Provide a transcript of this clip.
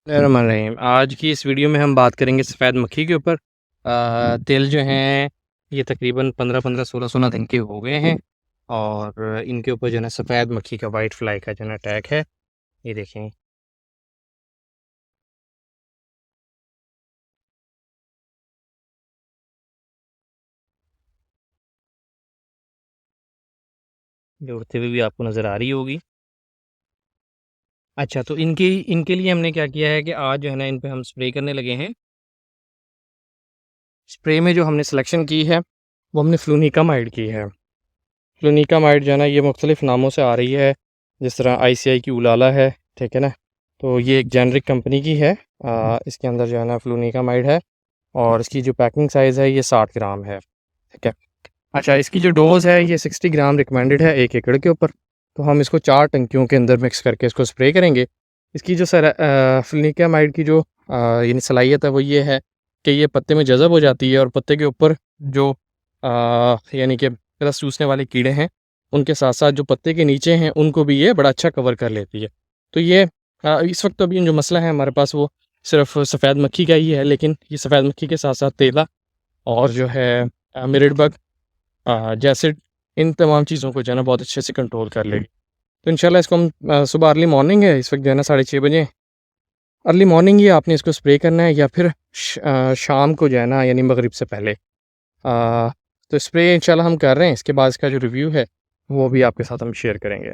रहीम आज की इस वीडियो में हम बात करेंगे सफ़ेद मक्खी के ऊपर। तेल जो हैं ये तकरीबन 15-15 16-16 दिन के हो गए हैं और इनके ऊपर जो है ना सफ़ेद मक्खी का वाइट फ्लाई का जो है ना अटैक है। ये देखें, ये उड़ते हुए भी आपको नज़र आ रही होगी। अच्छा, तो इनकी इनके लिए हमने क्या किया है कि आज जो है ना इन पे हम स्प्रे करने लगे हैं। स्प्रे में जो हमने सिलेक्शन की है वो हमने फ्लूनिकामाइड की है। फ्लूनिकामाइड जो है ना ये मुख्तलिफ़ नामों से आ रही है, जिस तरह ICI की उलाला है, ठीक है ना। तो ये एक जेनरिक कंपनी की है। इसके अंदर जो है ना फ्लूनिकामाइड है और इसकी जो पैकिंग साइज़ है ये 60 ग्राम है, ठीक है। अच्छा, इसकी जो डोज़ है ये 60 ग्राम रिकमेंडेड है 1 एकड़ के ऊपर। तो हम इसको 4 टंकियों के अंदर मिक्स करके इसको स्प्रे करेंगे। इसकी जो फ्लूनिकामाइड की जो यानी सलाहियत है वो ये है कि ये पत्ते में जज़ब हो जाती है और पत्ते के ऊपर जो यानी कि रस चूसने वाले कीड़े हैं उनके साथ साथ जो पत्ते के नीचे हैं उनको भी ये बड़ा अच्छा कवर कर लेती है। तो ये इस वक्त तो अभी जो मसला है हमारे पास वो सिर्फ सफ़ेद मक्खी का ही है, लेकिन ये सफ़ेद मक्खी के साथ साथ तेला और जो है मिरड़ बग, जैसे इन तमाम चीज़ों को जो है ना बहुत अच्छे से कंट्रोल कर लेगी। तो इंशाल्लाह इसको हम सुबह अर्ली मॉर्निंग है, इस वक्त जो है ना 6:30 बजे अर्ली मॉर्निंग ही आपने इसको स्प्रे करना है या फिर शाम को जो है ना यानी मगरिब से पहले। तो स्प्रे इंशाल्लाह हम कर रहे हैं, इसके बाद इसका जो रिव्यू है वो भी आपके साथ हम शेयर करेंगे।